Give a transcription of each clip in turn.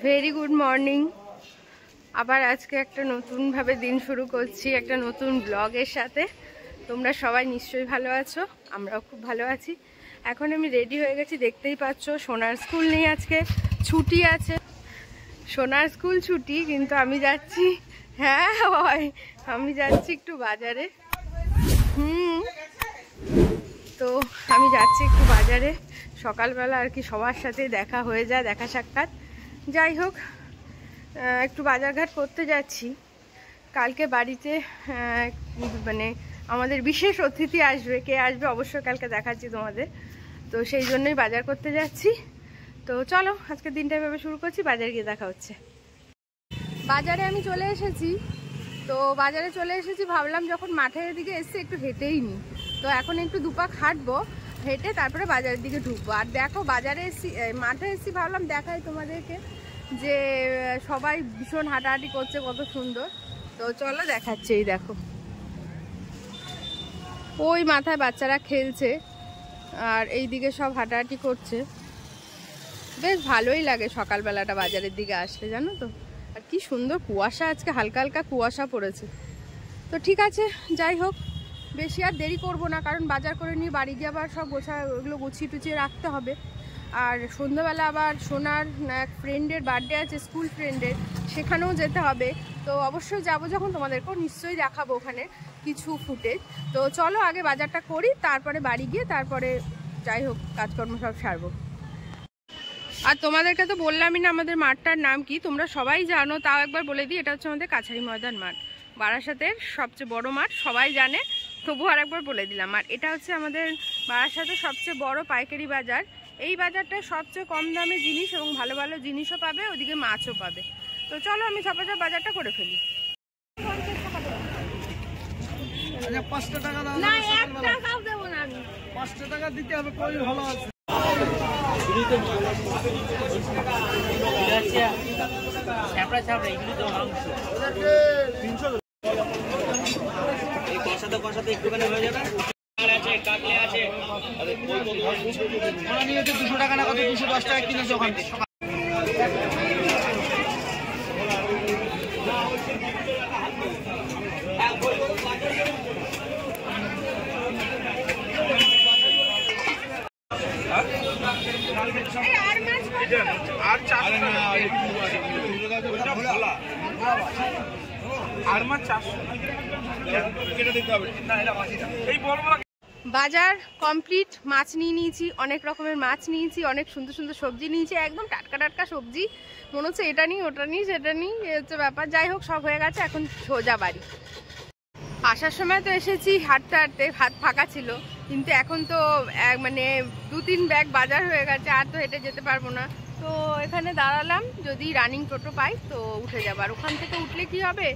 Very good morning. আবার আজকে একটা নতুনভাবে দিন শুরু করছি, একটা নতুন ব্লগের সাথে। তোমরা সবাই নিশ্চয়ই ভালো আছো, আমরাও খুব ভালো আছি। এখন আমি রেডি হয়ে গেছি, দেখতেই পাচ্ছ। সোনার স্কুল নেই, আজকে ছুটি আছে। সোনার স্কুল ছুটি, কিন্তু আমি যাচ্ছি, হ্যাঁ হয়, আমি যাচ্ছি একটু বাজারে। তো আমি যাচ্ছি একটু বাজারে সকালবেলা আর কি, সবার সাথে দেখা হয়ে যায়, দেখা সাক্ষাৎ। যাই হোক, একটু বাজারঘাট করতে যাচ্ছি। কালকে বাড়িতে মানে আমাদের বিশেষ অতিথি আসবে। কে আসবে অবশ্যই কালকে দেখাচ্ছি তোমাদের। তো সেই জন্যই বাজার করতে যাচ্ছি। তো চলো আজকে দিনটা এভাবে শুরু করছি, বাজারে গিয়ে দেখা হচ্ছে। বাজারে আমি চলে এসেছি। তো বাজারে চলে এসেছি, ভাবলাম যখন মাঠের দিকে এসছি একটু হেঁটেই নিই। তো এখন একটু দুপাক হাঁটবো, হেঁটে তারপরে বাজারের দিকে ঢুকবো। আর দেখো বাজারে এসছি, মাঠে এসছি, ভাবলাম দেখাই তোমাদেরকে যে সবাই ভীষণ হাঁটাহাঁটি করছে, কত সুন্দর। তো চলো দেখাচ্ছি। এই দেখো, ওই মাথায় বাচ্চারা খেলছে আর এই দিকে সব হাঁটাহাঁটি করছে। বেশ ভালোই লাগে সকালবেলাটা বাজারের দিকে আসলে, জানো তো। আর কি সুন্দর কুয়াশা, আজকে হালকা হালকা কুয়াশা পড়েছে। তো ঠিক আছে, যাই হোক, বেশি আর দেরি করব না, কারণ বাজার করে নিয়ে বাড়ি গিয়ে আবার সব ওগুলো গুছিয়ে টুচিয়ে রাখতে হবে। আর সন্ধ্যাবেলা আবার সোনার এক ফ্রেন্ডের বার্থডে আছে, স্কুল ফ্রেন্ডের, সেখানেও যেতে হবে। তো অবশ্যই যাব, যখন তোমাদেরকেও নিশ্চয়ই দেখাবো ওখানে কিছু ফুটেজ। তো চলো আগে বাজারটা করি, তারপরে বাড়ি গিয়ে তারপরে যাই হোক কাজকর্ম সব সারবো। আর তোমাদেরকে তো বললামই না আমাদের মাঠটার নাম কি, তোমরা সবাই জানো, তাও একবার বলে দিই। এটা হচ্ছে আমাদের কাছারি ময়দান মাঠ, বারাসাতের সবচেয়ে বড় মাঠ, সবাই জানে, তবু আর একবার বলে দিলাম। আর এটা হচ্ছে আমাদের বারাসাতের সবচেয়ে বড় পাইকারি বাজার। এই বাজারটা সবচেয়ে কম দামে জিনিস এবং ভালো ভালো জিনিসও পাবে, ওদিকে মাছও পাবে। তো চলো আমি ঝপাঝপ বাজারটা করে ফেলি। না, 1 টাকাও দেবো না আমি, 5 টাকা দিতে হবে। কই ভালো আছে একটুখানি হয়ে যাবে। 200 টাকা না, কত 210 টাকা কিনেছে ওখান থেকে। বাজার কমপ্লিট, মাছ নিয়ে নিয়েছি, অনেক রকমের মাছ নিয়েছি, অনেক সুন্দর সুন্দর সবজি নিয়েছি, একদম টাটকা টাটকা সবজি। মনে হচ্ছে এটা নিই ওটা নিই সেটা নিই, এ হচ্ছে ব্যাপার। যাই হোক, সব হয়ে গেছে, এখন সোজা বাড়ি। আসার সময় তো এসেছি হাঁটতে হাঁটতে, হাত ফাঁকা ছিল, কিন্তু এখন তো মানে 2-3 ব্যাগ বাজার হয়ে গেছে, আর তো হেঁটে যেতে পারবো না। তো এখানে দাঁড়ালাম, যদি রানিং টোটো পাই তো উঠে যাবো। আর ওখান থেকে উঠলে কি হবে,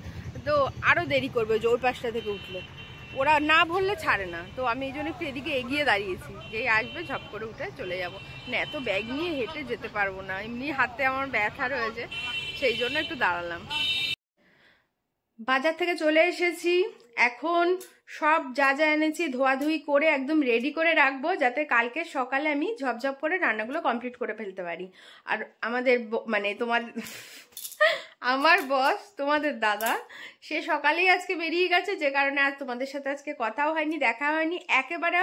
তো আরও দেরি করবে, যে ওই পাশটা থেকে উঠলে ওরা না বললে ছাড়ে না। তো আমি এই জন্য একটু এদিকে এগিয়ে দাঁড়িয়েছি, যেই আসবে ঝপ করে উঠে চলে যাব। না, এত ব্যাগ নিয়ে হেঁটে যেতে পারবো না, এমনি হাতে আমার ব্যথা রয়েছে, সেই জন্য একটু দাঁড়ালাম। বাজার থেকে চলে এসেছি, এখন সব যা যা এনেছি ধোয়াধুয়ি করে একদম রেডি করে রাখবো, যাতে কালকে সকালে আমি ঝপঝপ করে রান্নাগুলো কমপ্লিট করে ফেলতে পারি। আর আমাদের মানে আমার বস, তোমাদের দাদা, সে সকালেই আজকে বেরিয়ে গেছে, যে কারণে আর তোমাদের সাথে আজকে কথাও হয়নি, দেখা হয়নি। একেবারে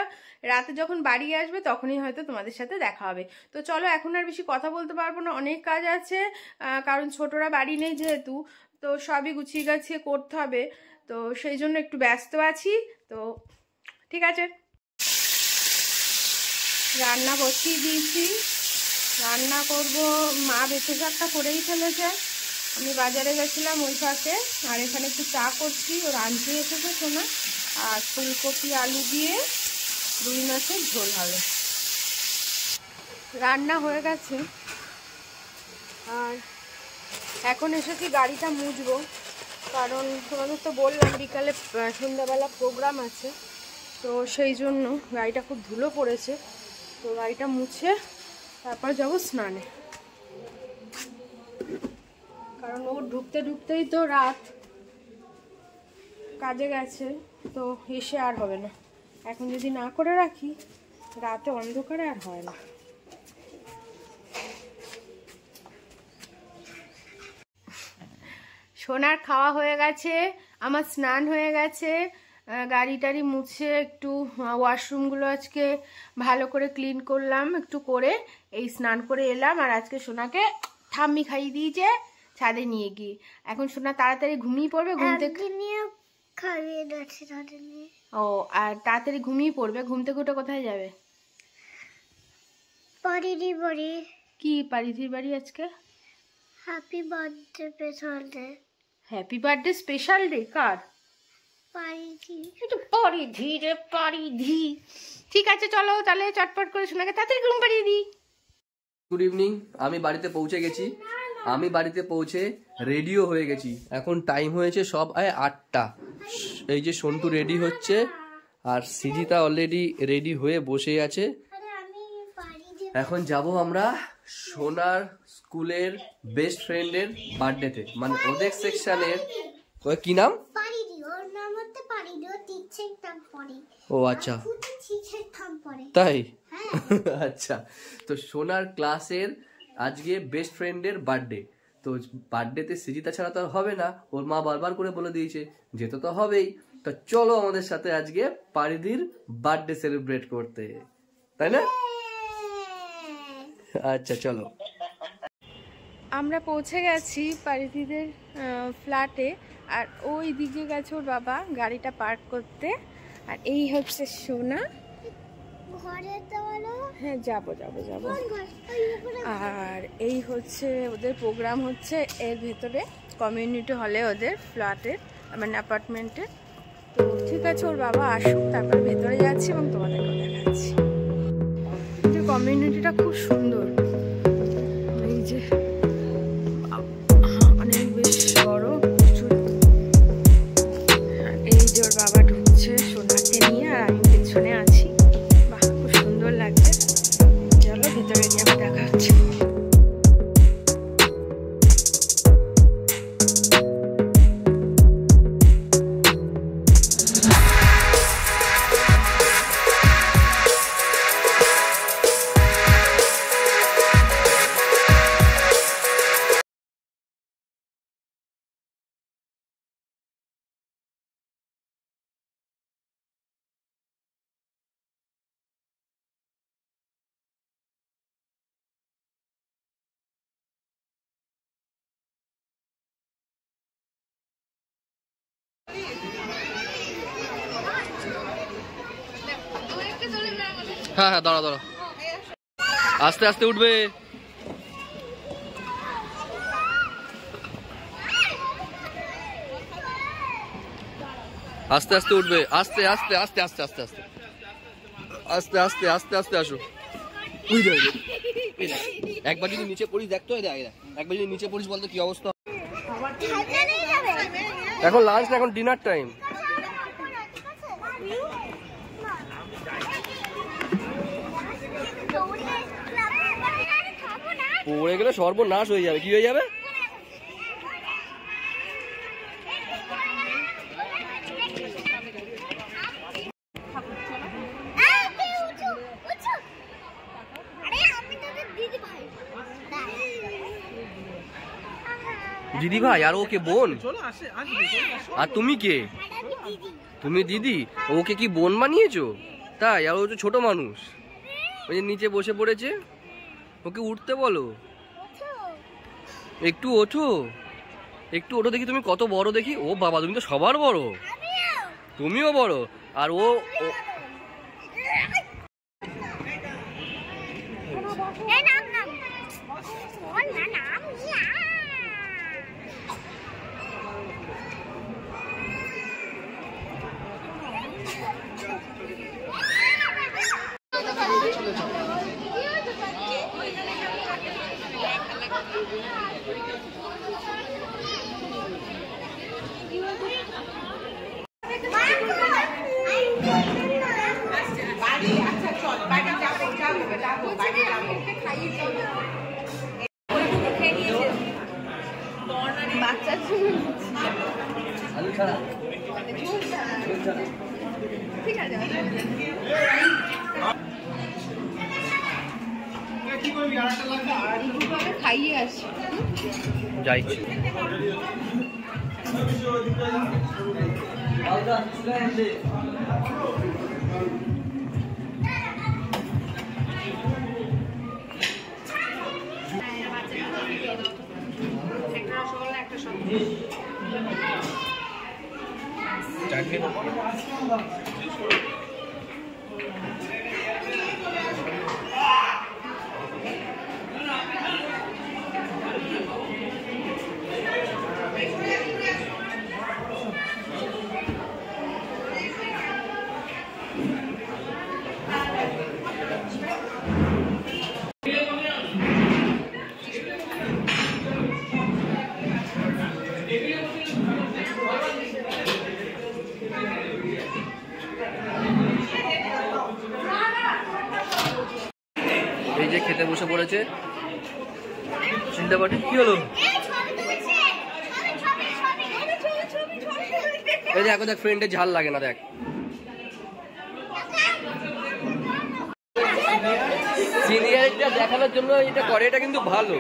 রাতে যখন বাড়ি আসবে তখনই হয়তো তোমাদের সাথে দেখা হবে। তো চলো, এখন আর বেশি কথা বলতে পারবো না, অনেক কাজ আছে, কারণ ছোটরা বাড়ি নেই যেহেতু, তো সবই গুছিয়ে গাছিয়ে করতে হবে। তো সেই জন্য একটু ব্যস্ত আছি। তো ঠিক আছে, রান্না বসিয়ে দিয়েছি, রান্না করব। মা বেঁচে শাকটা করেই ফেলেছে, আমি বাজারে গেছিলাম ওই ফাঁকে। আর এখানে একটু চা করছি, ওর আনতে এসেছে শোনা। আর ফুলকপি আলু দিয়ে রুই মাছের ঝোল হবে। রান্না হয়ে গেছে, আর এখন এসেছি গাড়িটা মুছবো, কারণ তোমাদের তো বললাম বিকালে সন্ধ্যাবেলা প্রোগ্রাম আছে। তো সেই জন্য গাড়িটা খুব ধুলো পড়েছে। তো গাড়িটা মুছে তারপর যাবো স্নানে, কারণ ও ঢুকতে ঢুকতেই তো রাত, কাজে গেছে, তো এসে আর হবে না। এখন যদি না করে রাখি রাতে অন্ধকারে আর হয় না। সোনার খাওয়া হয়ে গেছে, আমার স্নান হয়ে গেছে, গাড়ি টাড়ি মুছে একটু ওয়াশরুমগুলো আজকে ভালো করে ক্লিন করলাম, একটু করে এই স্নান করে এলাম। আর আজকে সোনাকে ঠাম্মি খাইয়ে দিয়েছে ছাদে নিয়ে গিয়ে। এখন সোনা তাড়াতাড়ি ঘুমিয়ে পড়বে, ঘুম থেকে ও আর তাড়াতাড়ি ঘুমিয়ে পড়বে। ঘুম থেকে উঠে কোথায় যাবে? পারিদির বাড়ি। কি পারিদির বাড়ি আজকে? Happy birthday special day. Happy birthday special day কার? পারিদি। একটু পারিধি রে পারিধি। ঠিক আছে চলো তাহলে চটপট করে সোনাকে তাড়াতাড়ি ঘুম পাড়িয়ে দিই। Good evening. আমি বাড়িতে পৌঁছে গেছি। আমি বাড়িতে পৌঁছে রেডিও হয়ে গেছি। এখন টাইম হয়েছে সব 8টা। এই যে সন্টু রেডি হচ্ছে আর সিজিতা অলরেডি রেডি হয়ে বসে আছে। এখন যাব আমরা সোনার স্কুলের বেস্ট ফ্রেন্ডের বার্থডেতে, মানে ওদের সেকশনের। কি নাম? পারিদি। ওর নাম হচ্ছে পারিদি। ও টিচার নাম পড়ে। ও আচ্ছা টিচার নাম পড়ে তাই। আচ্ছা, তো সোনার ক্লাসের আজকে বেস্ট ফ্রেন্ডের বার্থডে। তো বার্থডেতে সিজিতা ছাড়া তো আর হবে না, ওর মা বারবার করে বলে দিয়েছে যেতে তো হবেই। তো চলো আমাদের সাথে আজকে পারিদির বার্থডে সেলিব্রেট করতে, তাই না? আচ্ছা চলো। আমরা পৌঁছে গেছি পারিদিদের ফ্ল্যাটে। আর ওই দিকে গেছে ওর বাবা গাড়িটা পার্ক করতে। আর এই হচ্ছে সোনা। ঘরে তো বলো। হ্যাঁ যাবো যাবো যাবো। আর এই হচ্ছে ওদের প্রোগ্রাম হচ্ছে এর ভেতরে কমিউনিটি হলে, ওদের ফ্ল্যাটের মানে অ্যাপার্টমেন্টে। তো ঠিক আছে ওর বাবা আসুক, তারপর ভেতরে যাচ্ছি এবং তোমাদেরকে দেখাচ্ছি। কমিউনিটিটা খুব সুন্দর, এই যে অনেক বেশ বড়। এই যে ওর বাবা ঢুকছে সোনাকে নিয়ে, আর আমি পেছনে আছি। বাহ, খুব সুন্দর লাগছে। চলো ভেতরে গিয়ে আমি দেখা হচ্ছে। হ্যাঁ হ্যাঁ, দাঁড়া দাঁড়া, আস্তে আস্তে উঠবে। আস্তে আস্তে উঠবে, আস্তে আস্তে আস্তে আস্তে আস্তে আস্তে আস্তে আস্তে আস্তে আস্তে আসো। একবার যদি নিচে পড়িস, দেখতো একবার যদি নিচে পড়িস বলতো কি অবস্থা। এখন লাঞ্চ না, এখন ডিনার টাইম। পড়ে গেলে সর্বনাশ হয়ে যাবে। কি হয়ে যাবে? দিদি ভাই, আর ওকে বোন? আর তুমি কে? তুমি দিদি। ওকে কি বোন বানিয়েছো? তাই? আর ও তো ছোট মানুষ, ওই যে নিচে বসে পড়েছে। ওকে উঠতে বলো, একটু ওঠো, একটু ওঠো দেখি। তুমি কত বড় দেখি। ও বাবা, তুমি তো সবার বড়। তুমিও বড়। আর ও খাইয়ে আসি যাই এই যে খেতে বসে পড়েছে চিন্তা পাটি কি হলো এই দেখো দেখ ফ্রেন্ডের ঝাল লাগে না দেখ সিনিয়রটা দেখানোর জন্য এটা করে এটা কিন্তু ভালো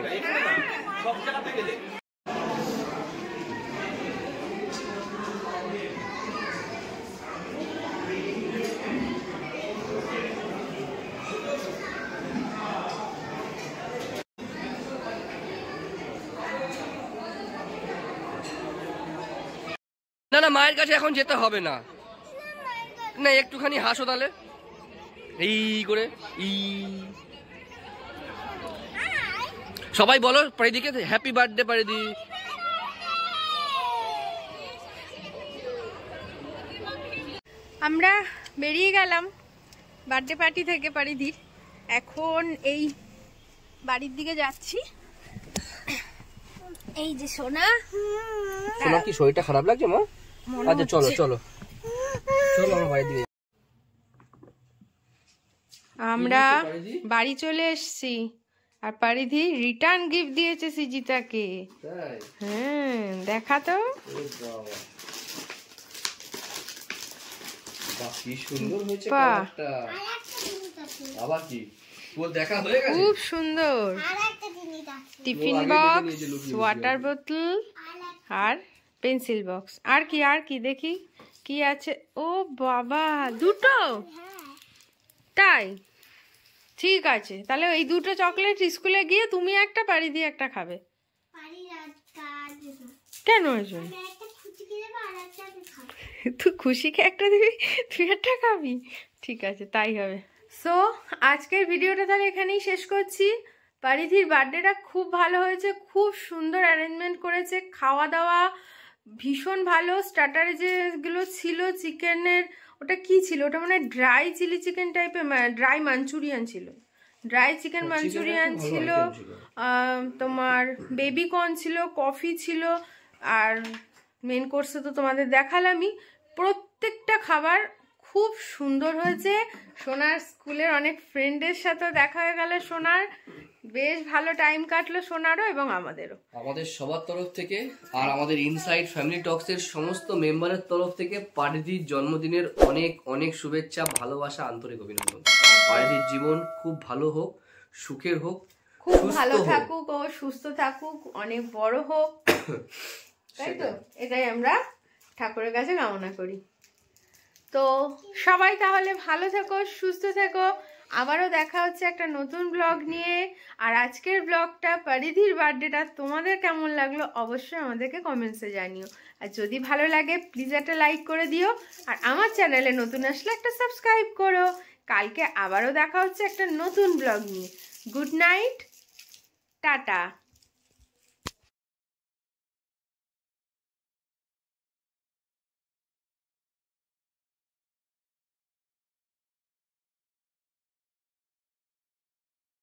না না মায়ের কাছে এখন যেতে হবে না না একটুখানি হাসো তাহলে এই করে সবাই বলো পারিদিকে হ্যাপি বার্থডে পারিদি আমরা বেরিয়ে গেলাম বার্থডে পার্টি থেকে পারিদির এখন এই বাড়ির দিকে যাচ্ছি এই যে সোনা তোমার কি শরীরটা খারাপ লাগছে মা আচ্ছা চলো চলো চলো আমার বাড়ি দিকে আমরা বাড়ি চলে এসেছি আর পারিধি রিটার্ন গিফট দিয়েছে সিজিতাকে হ্যাঁ দেখা তো কি সুন্দর হয়েছে কালারটা আবার কি তোর দেখা হয়ে গেছে খুব সুন্দর টিফিন বক্স ওয়াটার বোতল আর পেন্সিল বক্স আর কি দেখি কি আছে ও বাবা দুটো তাই ঠিক আছে তাহলে এই দুটো চকলেট স্কুলে গিয়ে তুমি একটা পারিদি একটা খাবে কেন তুই খুশিকে একটা দিবি তুই একটা খাবি ঠিক আছে তাই হবে সো আজকের ভিডিওটা তাহলে এখানেই শেষ করছি পারিধির বার্থডেটা খুব ভালো হয়েছে খুব সুন্দর অ্যারেঞ্জমেন্ট করেছে খাওয়া দাওয়া ভীষণ ভালো স্টার্টারে যেগুলো ছিল চিকেনের ওটা কি ছিল ওটা মানে ড্রাই চিলি চিকেন টাইপের ড্রাই মাঞ্চুরিয়ান ছিল ড্রাই চিকেন মাঞ্চুরিয়ান ছিল তোমার বেবি কর্ন ছিল কফি ছিল আর মেন কোর্সে তো তোমাদের দেখালামই প্রত্যেকটা খাবার খুব সুন্দর হয়েছে সোনার স্কুলের অনেক ফ্রেন্ডের সাথে দেখা হয়ে গেল সোনার বেশ ভালো টাইম কাটলো সোনারও এবং আমাদেরও আমাদের সবার তরফ থেকে আর আমাদের ইনসাইড ফ্যামিলি টক্স এর সমস্ত মেম্বারের তরফ থেকে পারিধির জন্মদিনের অনেক অনেক শুভেচ্ছা ভালোবাসা আন্তরিক অভিনন্দন পারিধির জীবন খুব ভালো হোক সুখের হোক খুব ভালো থাকুক ও সুস্থ থাকুক অনেক বড় হোক তাই তো এটাই আমরা ঠাকুরের কাছে কামনা করি তো সবাই তাহলে ভালো থেকো সুস্থ থেকো আবারও দেখা হচ্ছে একটা নতুন ব্লগ নিয়ে আর আজকের ব্লগটা পারিধির বার্থডেটা তোমাদের কেমন লাগলো অবশ্যই আমাদেরকে কমেন্টসে জানিও আর যদি ভালো লাগে প্লিজ একটা লাইক করে দিও আর আমার চ্যানেলে নতুন আসলে একটা সাবস্ক্রাইব করো কালকে আবারও দেখা হচ্ছে একটা নতুন ব্লগ নিয়ে গুড নাইট টাটা